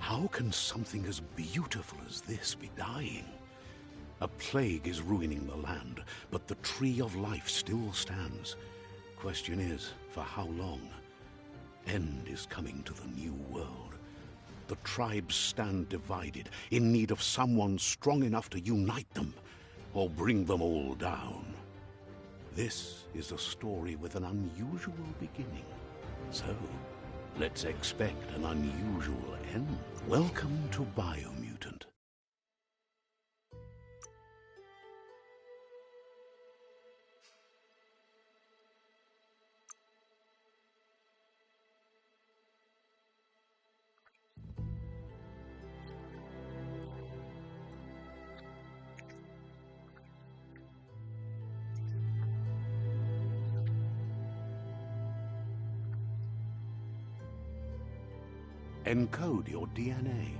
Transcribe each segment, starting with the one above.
How can something as beautiful as this be dying? A plague is ruining the land, but the tree of life still stands. Question is, for how long? End is coming to the new world. The tribes stand divided, in need of someone strong enough to unite them, or bring them all down. This is a story with an unusual beginning. So, let's expect an unusual end. Welcome to Biomutant. Encode your DNA.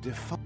Define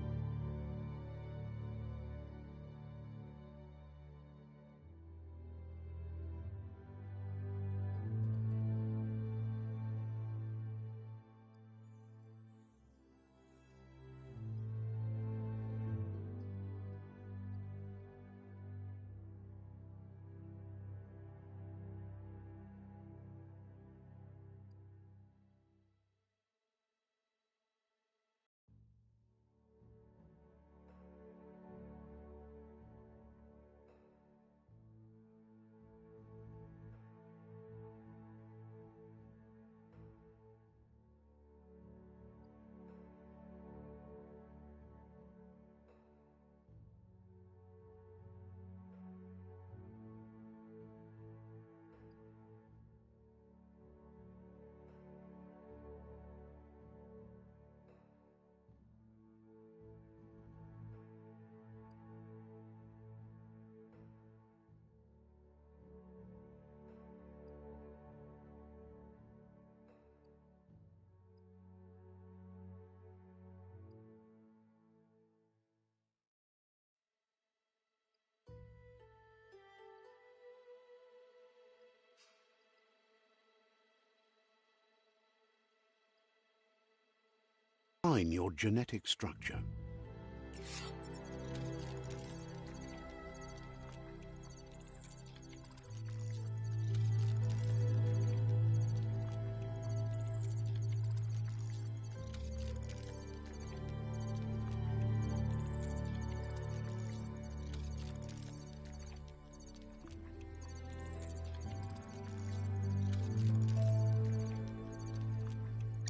your genetic structure.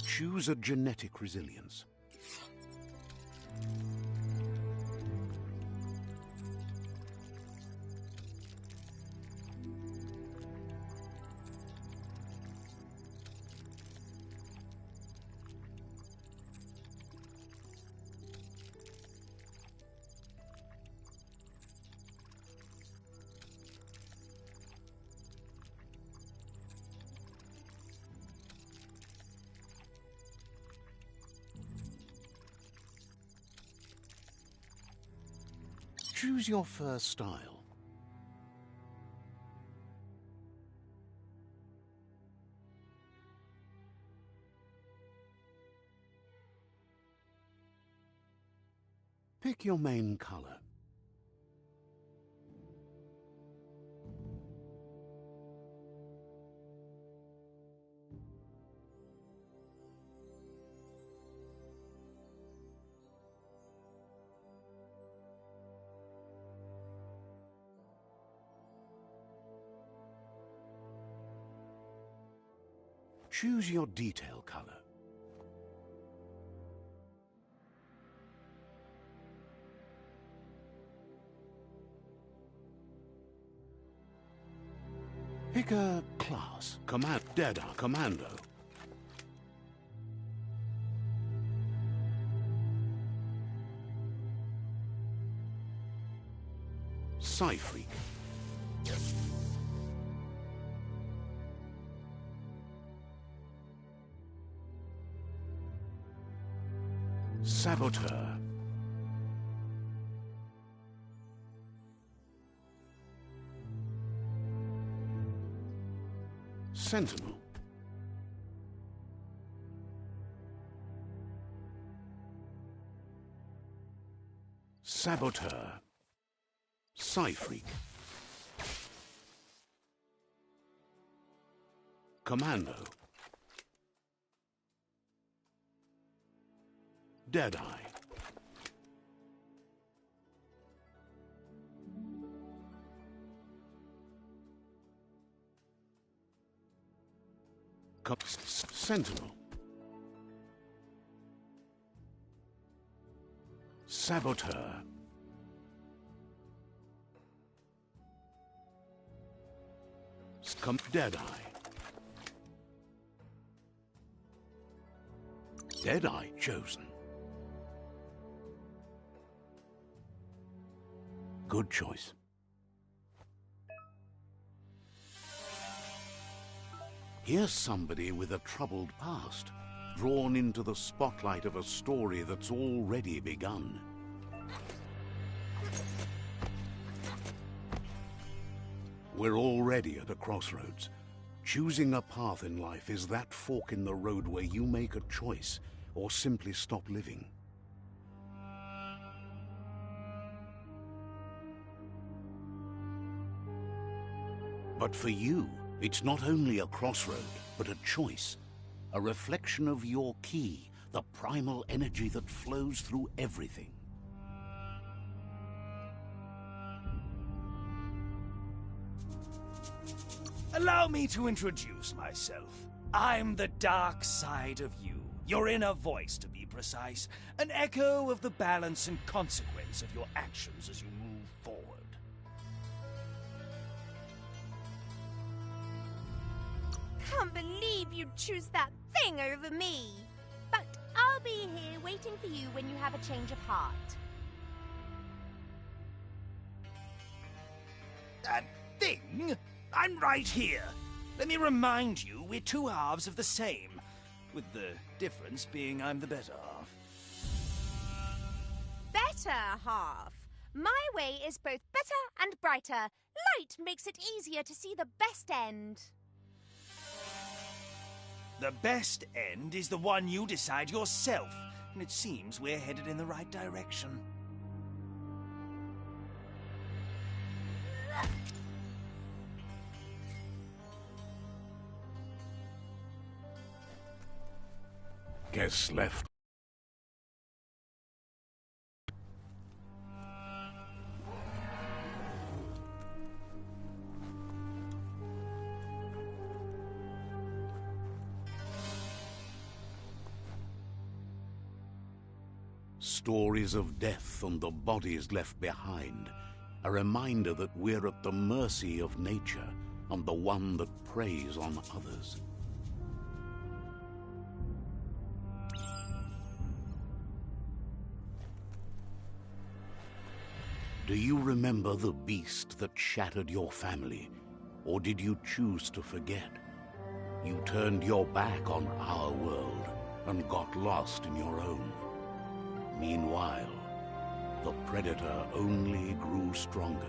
Choose a genetic resilience. Choose your fur style. Pick your main color. Choose your detail color. Pick a class. Dead Commando. Psy-Freak. Saboteur. Sentinel. Saboteur. Psy-Freak. Commando. Deadeye. Sentinel. Saboteur. Deadeye. Deadeye chosen. Good choice. Here's somebody with a troubled past, drawn into the spotlight of a story that's already begun. We're already at a crossroads. Choosing a path in life is that fork in the road where you make a choice or simply stop living. But for you, it's not only a crossroad, but a choice. A reflection of your key, the primal energy that flows through everything. Allow me to introduce myself. I'm the dark side of you, your inner voice to be precise, an echo of the balance and consequence of your actions as you move forward. Can't believe you'd choose that thing over me. But I'll be here waiting for you when you have a change of heart. That thing? I'm right here. Let me remind you, we're two halves of the same, with the difference being I'm the better half. Better half. My way is both better and brighter. Light makes it easier to see the best end. The best end is the one you decide yourself, and it seems we're headed in the right direction. Guess left. Stories of death and the bodies left behind. A reminder that we're at the mercy of nature and the one that preys on others. Do you remember the beast that shattered your family? Or did you choose to forget? You turned your back on our world and got lost in your own. Meanwhile, the predator only grew stronger.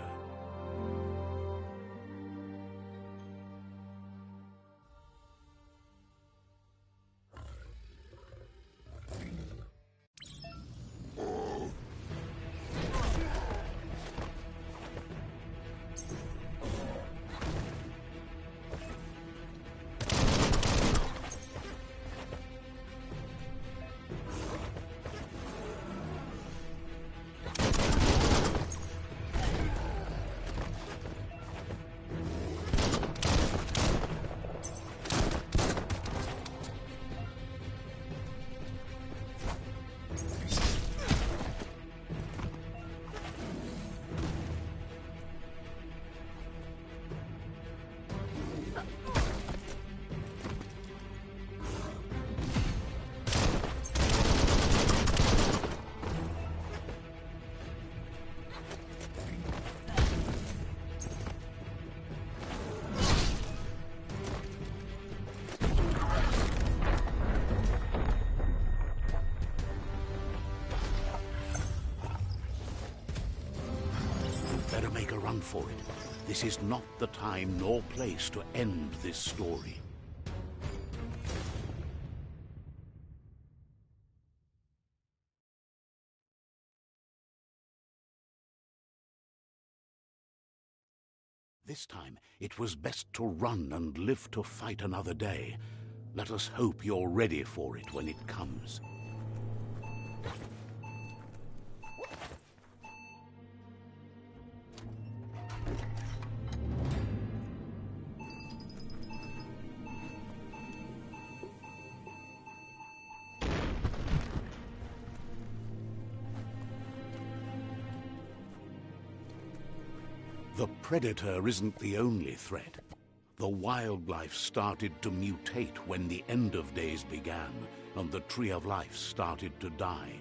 Better make a run for it. This is not the time nor place to end this story. This time, it was best to run and live to fight another day. Let us hope you're ready for it when it comes. The predator isn't the only threat. The wildlife started to mutate when the end of days began, and the Tree of Life started to die.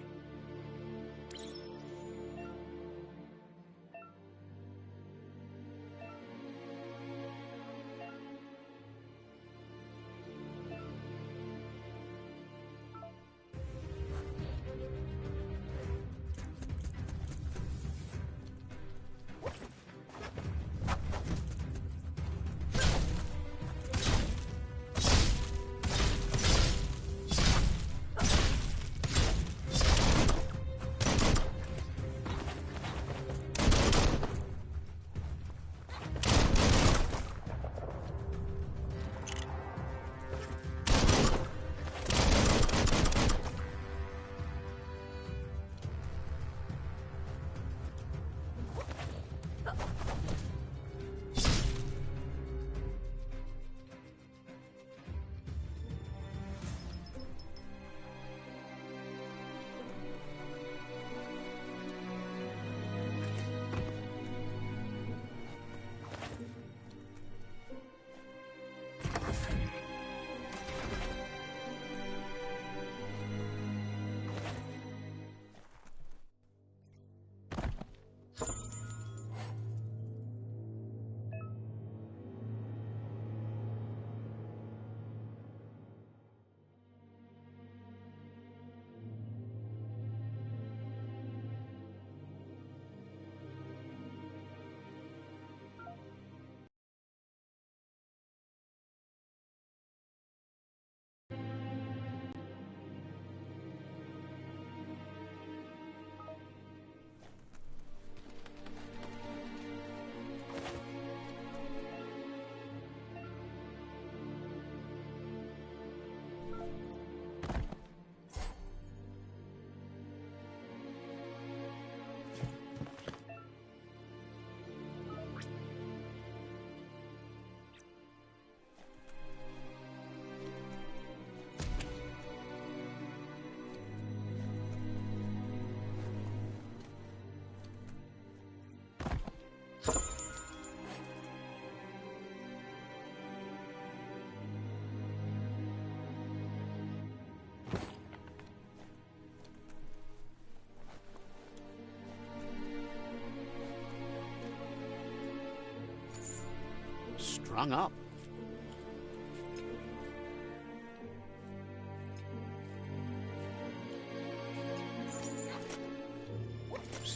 Strung up.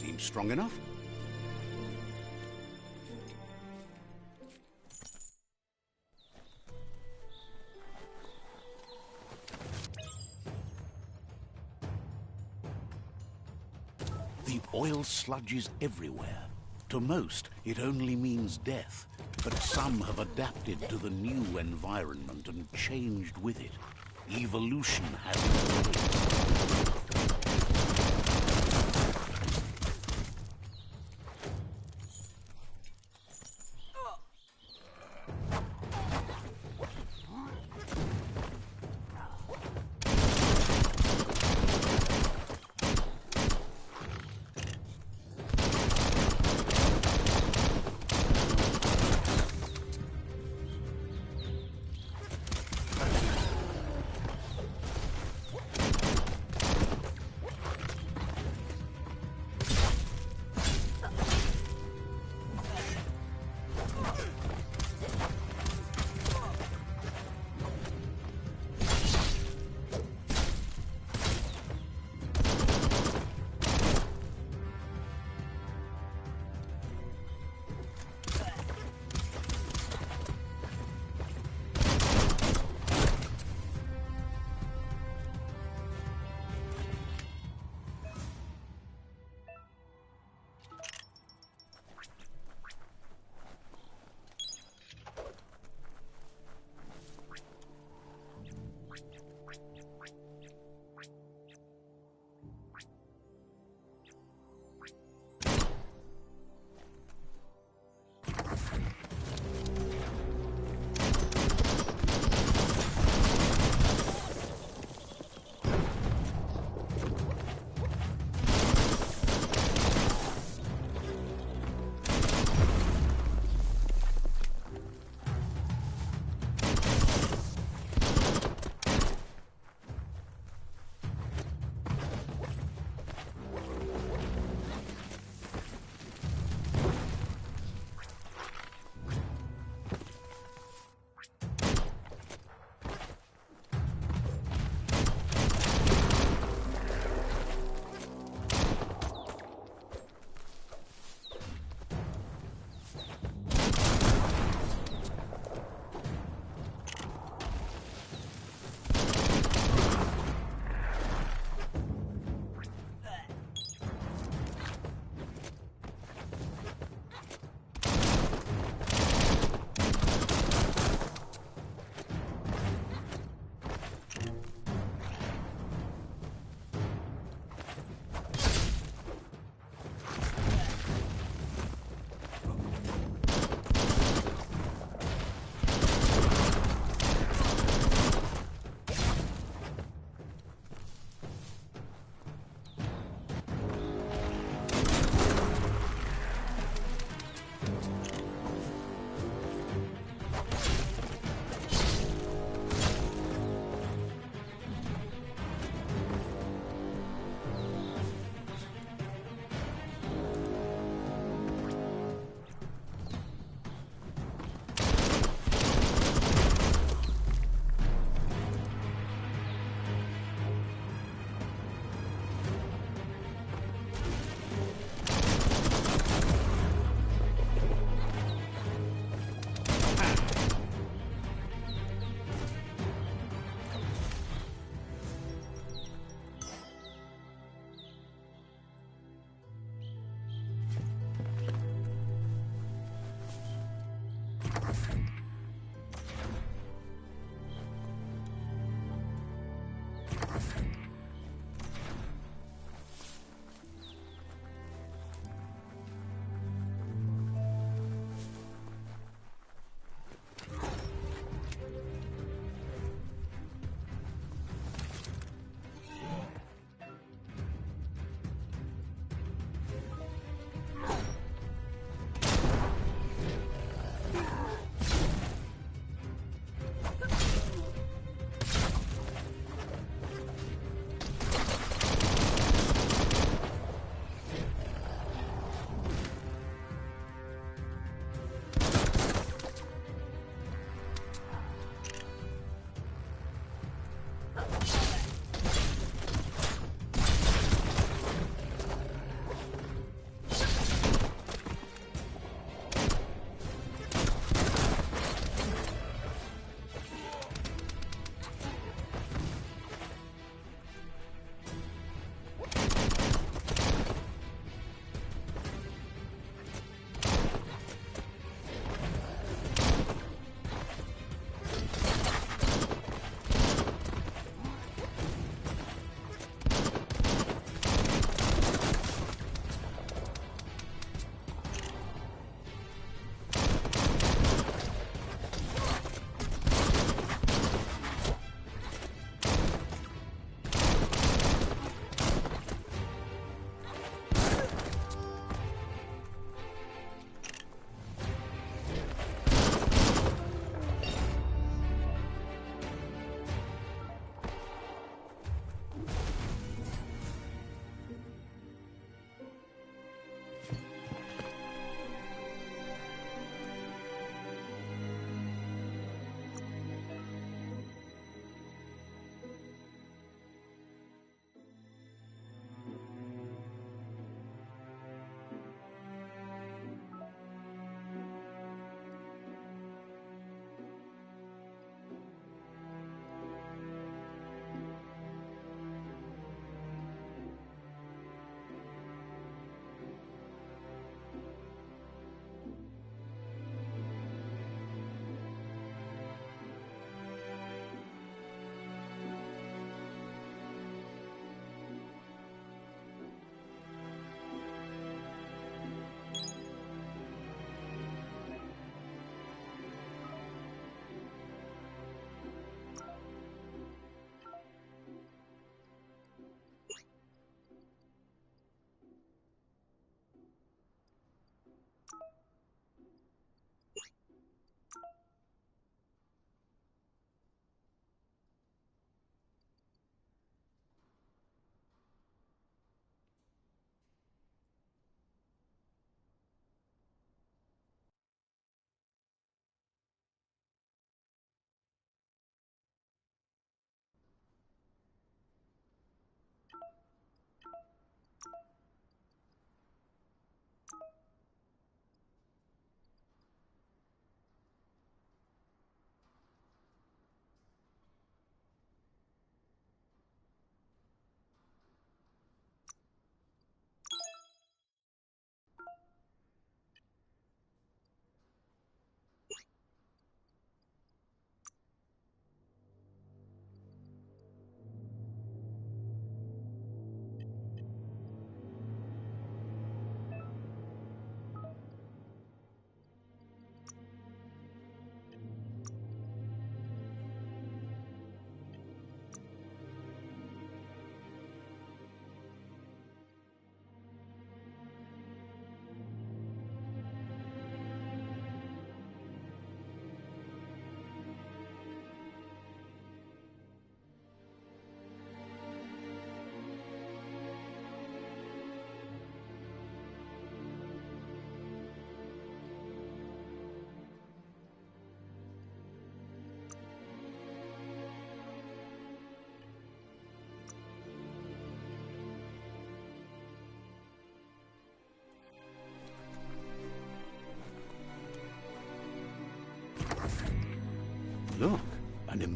Seems strong enough. The oil sludges everywhere. To most, it only means death. But some have adapted to the new environment and changed with it. Evolution has its ways.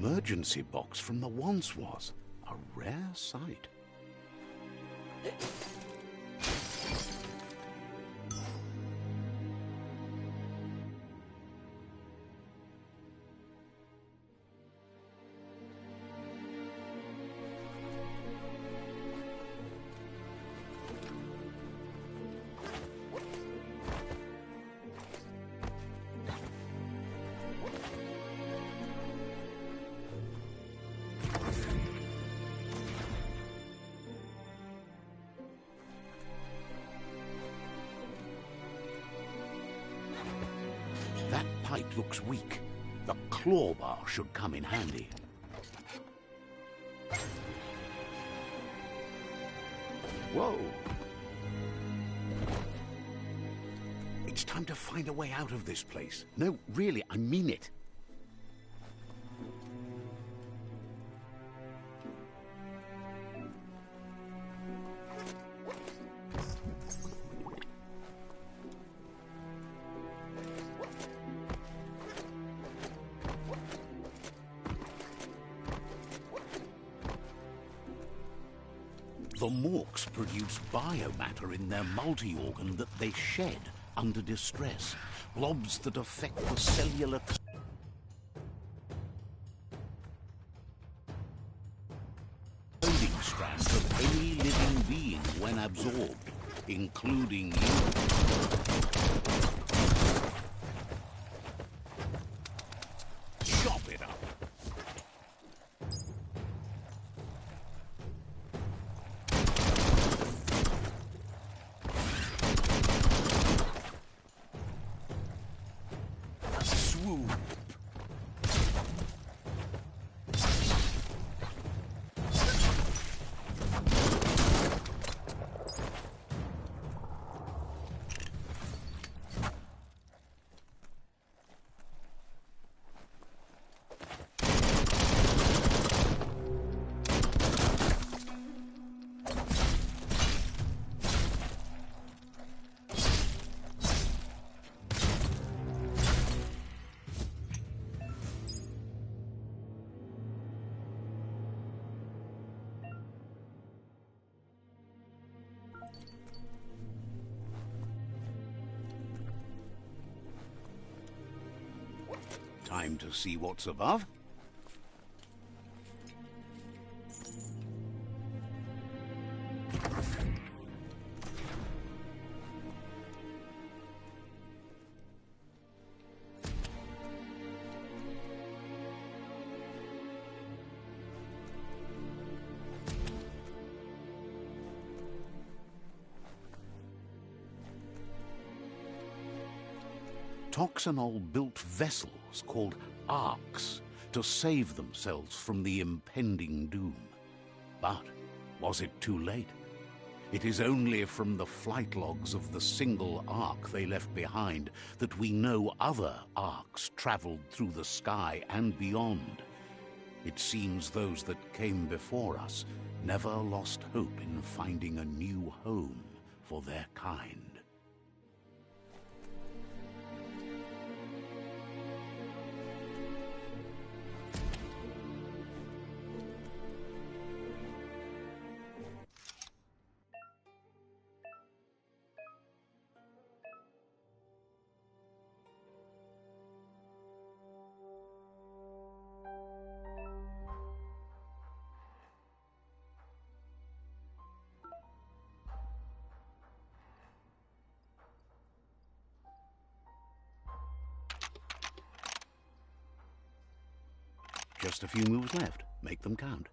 emergency box from the once was. A rare sight. That pipe looks weak. The claw bar should come in handy. Whoa! It's time to find a way out of this place. No, really, I mean it. The Morks produce biomatter in their multi-organ that they shed under distress. Blobs that affect the cellular coding strands of any living being when absorbed, including you. Chop it up. Time to see what's above. Toxanol built vessels called arks to save themselves from the impending doom. But was it too late? It is only from the flight logs of the single ark they left behind that we know other arks traveled through the sky and beyond. It seems those that came before us never lost hope in finding a new home for their kind. Just a few moves left. Make them count.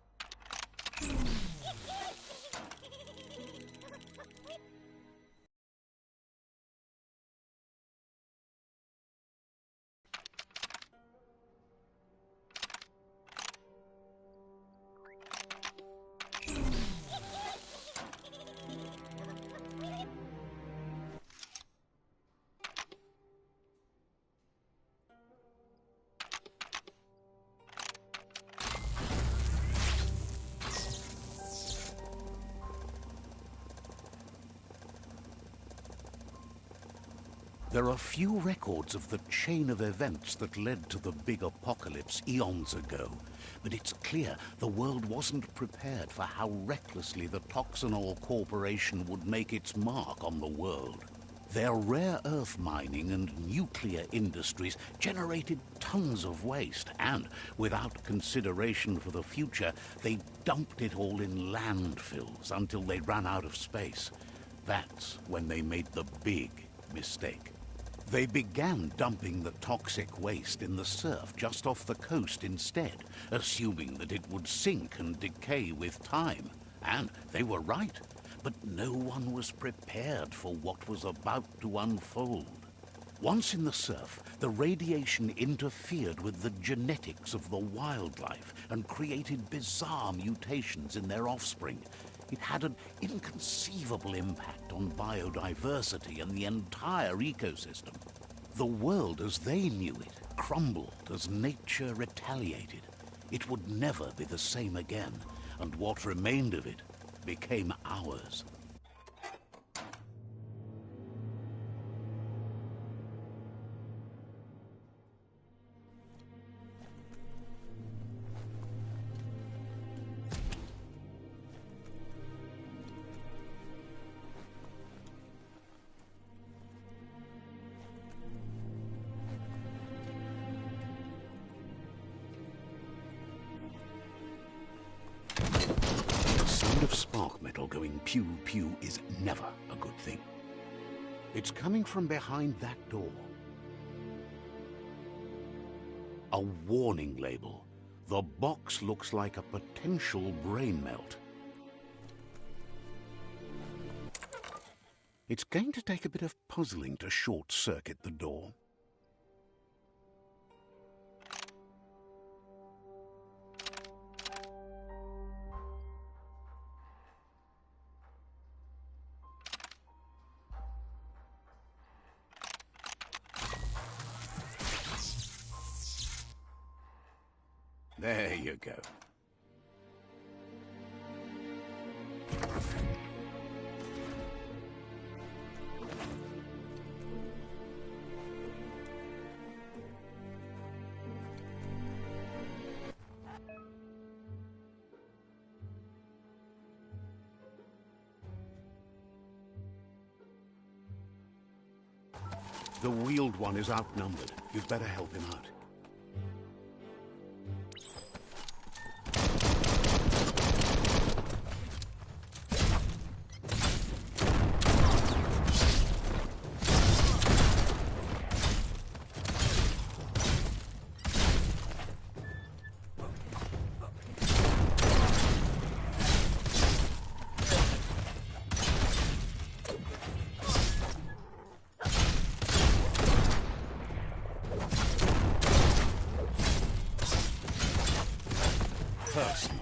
There are few records of the chain of events that led to the big apocalypse eons ago, but it's clear the world wasn't prepared for how recklessly the Toxanol Corporation would make its mark on the world. Their rare earth mining and nuclear industries generated tons of waste, and without consideration for the future, they dumped it all in landfills until they ran out of space. That's when they made the big mistake. They began dumping the toxic waste in the surf just off the coast instead, assuming that it would sink and decay with time. And they were right. But no one was prepared for what was about to unfold. Once in the surf, the radiation interfered with the genetics of the wildlife and created bizarre mutations in their offspring. It had an inconceivable impact on biodiversity and the entire ecosystem. The world as they knew it crumbled as nature retaliated. It would never be the same again, and what remained of it became ours. Of spark metal going pew-pew is never a good thing. It's coming from behind that door. A warning label. The box looks like a potential brain melt. It's going to take a bit of puzzling to short-circuit the door. There you go. The wheeled one is outnumbered. You'd better help him out. Person.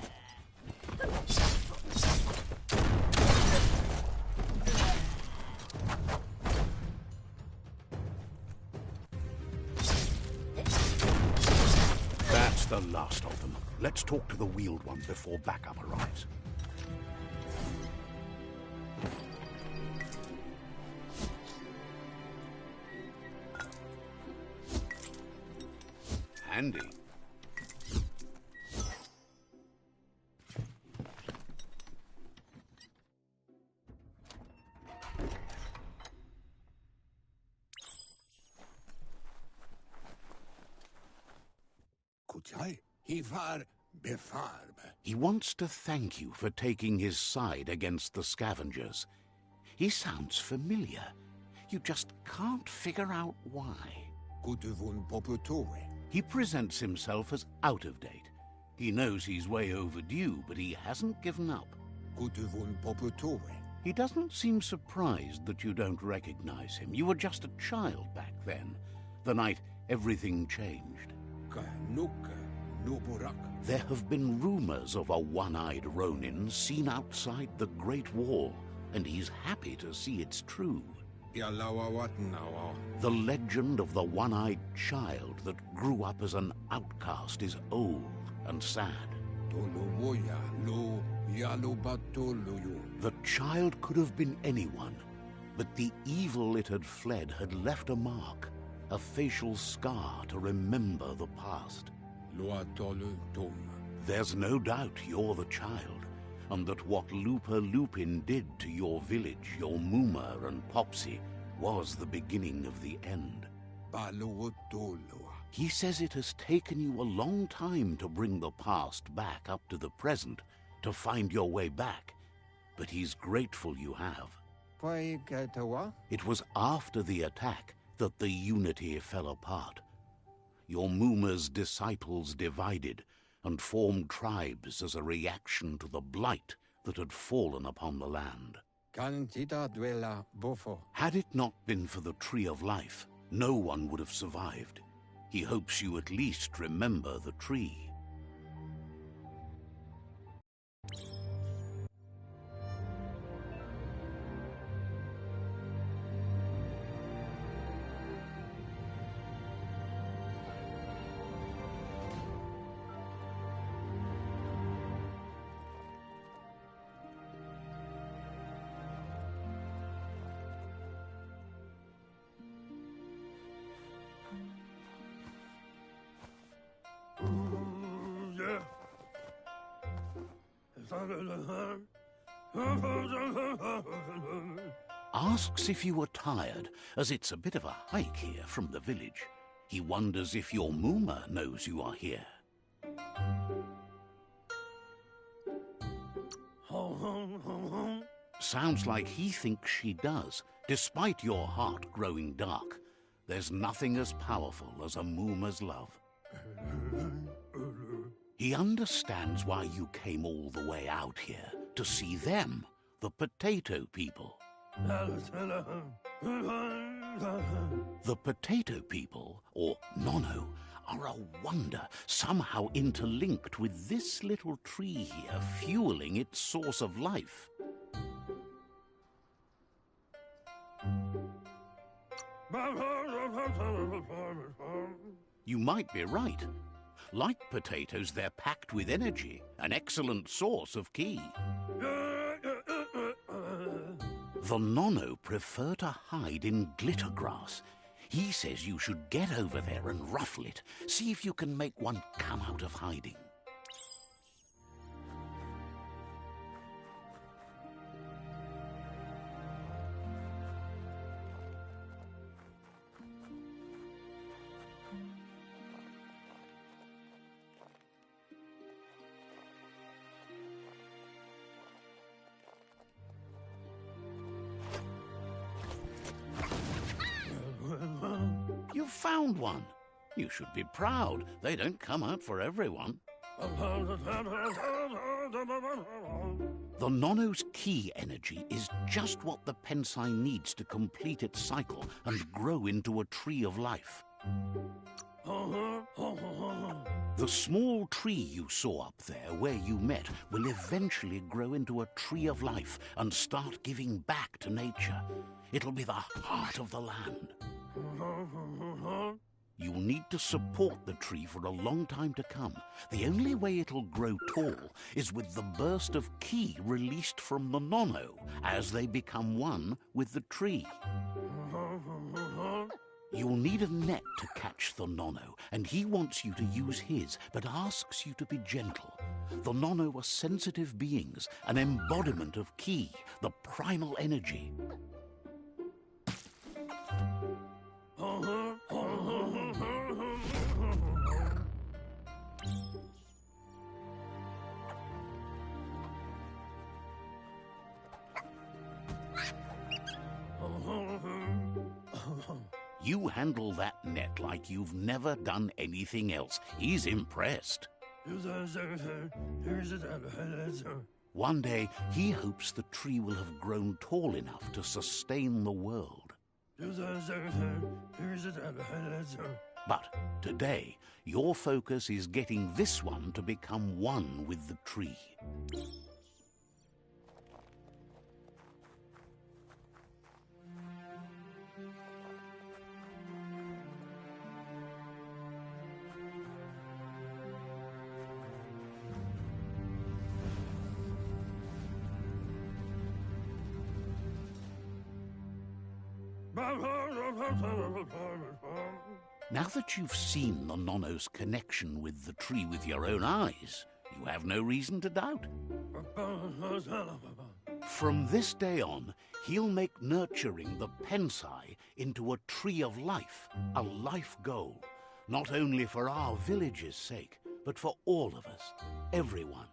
That's the last of them. Let's talk to the wheeled one before backup arrives. Handy. He wants to thank you for taking his side against the scavengers. He sounds familiar. You just can't figure out why. He presents himself as out of date. He knows he's way overdue, but he hasn't given up. He doesn't seem surprised that you don't recognize him. You were just a child back then, the night everything changed. There have been rumors of a one-eyed Ronin seen outside the Great Wall, and he's happy to see it's true. The legend of the one-eyed child that grew up as an outcast is old and sad. The child could have been anyone. but the evil it had fled had left a mark, a facial scar to remember the past. There's no doubt you're the child, and that what Looper Lupin did to your village, your Muma and Popsy, was the beginning of the end. He says it has taken you a long time to bring the past back up to the present, to find your way back, but he's grateful you have. It was after the attack that the Unity fell apart. Your Muma's disciples divided and formed tribes as a reaction to the blight that had fallen upon the land. Had it not been for the Tree of Life, no one would have survived. He hopes you at least remember the tree. Asks if you are tired, as it's a bit of a hike here from the village. He wonders if your Muma knows you are here. Sounds like he thinks she does, despite your heart growing dark. There's nothing as powerful as a Muma's love. He understands why you came all the way out here, to see them, the potato people. The potato people, or Nono, are a wonder, somehow interlinked with this little tree here, fueling its source of life. You might be right. Like potatoes, they're packed with energy, an excellent source of ki. The Nono prefer to hide in glitter grass. He says you should get over there and ruffle it. See if you can make one come out of hiding. You found one. You should be proud. They don't come out for everyone. The Nono's ki energy is just what the Pensai needs to complete its cycle and grow into a tree of life. The small tree you saw up there where you met will eventually grow into a tree of life and start giving back to nature. It'll be the heart of the land. You'll need to support the tree for a long time to come. The only way it'll grow tall is with the burst of ki released from the Nono as they become one with the tree. You'll need a net to catch the Nono, and he wants you to use his, but asks you to be gentle. The Nono are sensitive beings, an embodiment of ki, the primal energy. You handle that net like you've never done anything else. He's impressed. One day, he hopes the tree will have grown tall enough to sustain the world. But today, your focus is getting this one to become one with the tree. Now that you've seen the Nono's connection with the tree with your own eyes, you have no reason to doubt. From this day on, he'll make nurturing the Pensai into a tree of life, a life goal, not only for our village's sake, but for all of us, everyone.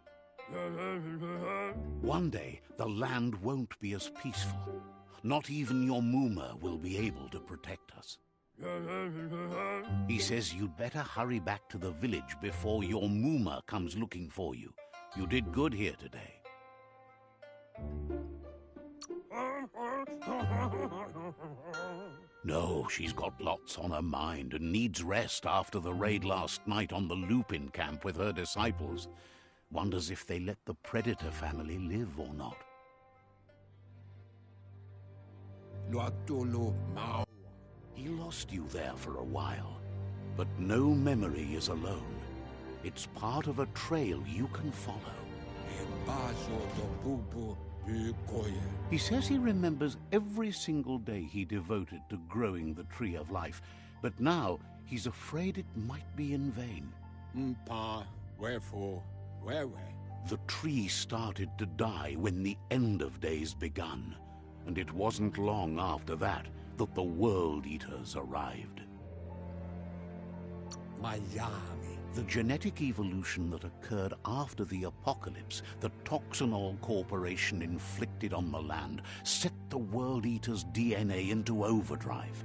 One day, the land won't be as peaceful. Not even your Muma will be able to protect us. He says you'd better hurry back to the village before your Muma comes looking for you. You did good here today. No, she's got lots on her mind and needs rest after the raid last night on the Lupin camp with her disciples. Wonders if they let the Predator family live or not. He lost you there for a while, but no memory is alone. It's part of a trail you can follow. He says he remembers every single day he devoted to growing the Tree of Life, but now he's afraid it might be in vain. The tree started to die when the end of days begun, and it wasn't long after that that the World Eaters arrived. The genetic evolution that occurred after the apocalypse that Toxanol Corporation inflicted on the land set the World Eaters' DNA into overdrive.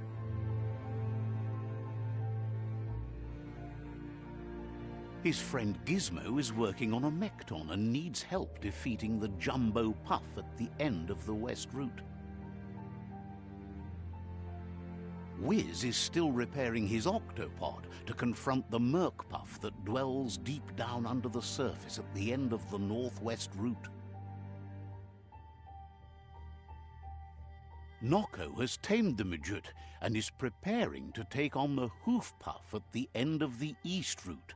His friend Gizmo is working on a Mekton and needs help defeating the Jumbo Puff at the end of the West Route. Wiz is still repairing his octopod to confront the Merc Puff that dwells deep down under the surface at the end of the Northwest Route. Noko has tamed the Midget and is preparing to take on the Hoof Puff at the end of the East Route.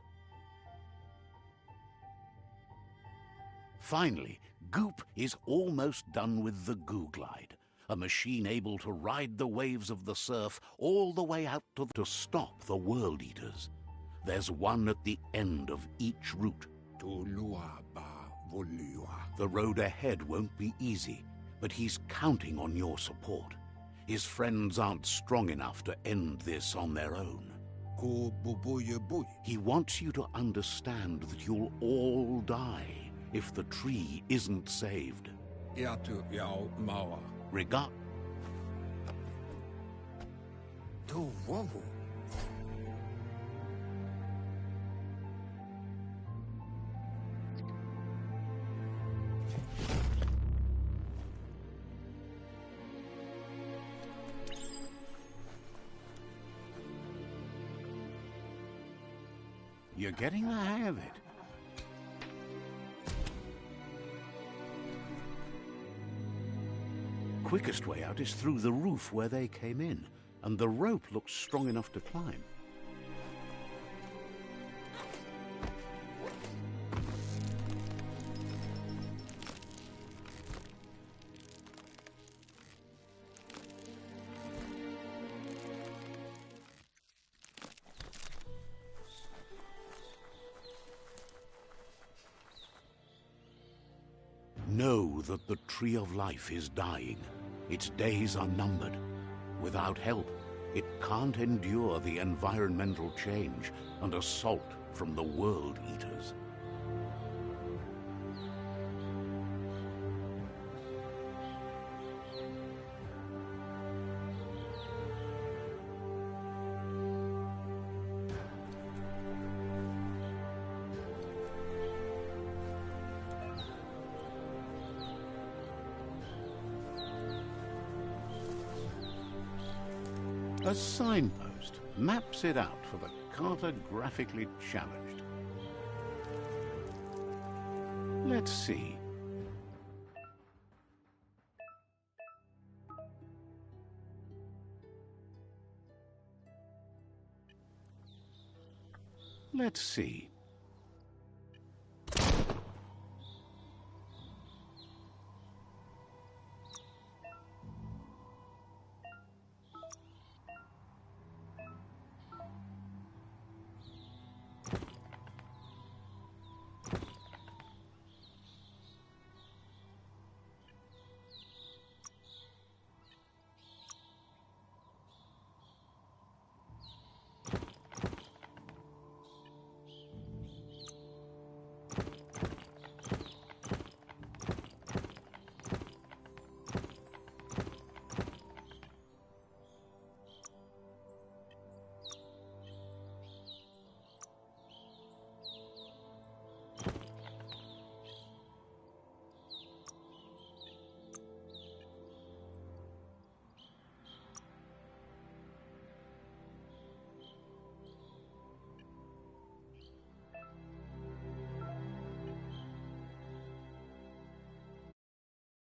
Finally, Goop is almost done with the Goo Glide, a machine able to ride the waves of the surf all the way out to stop the World Eaters. There's one at the end of each route. The road ahead won't be easy, but he's counting on your support. His friends aren't strong enough to end this on their own. He wants you to understand that you'll all die if the tree isn't saved. Regard. You're getting the hang of it. Quickest way out is through the roof where they came in, and the rope looks strong enough to climb. Know that the Tree of Life is dying. Its days are numbered. Without help, it can't endure the environmental change and assault from the World Eaters. A signpost maps it out for the cartographically challenged. Let's see. Let's see.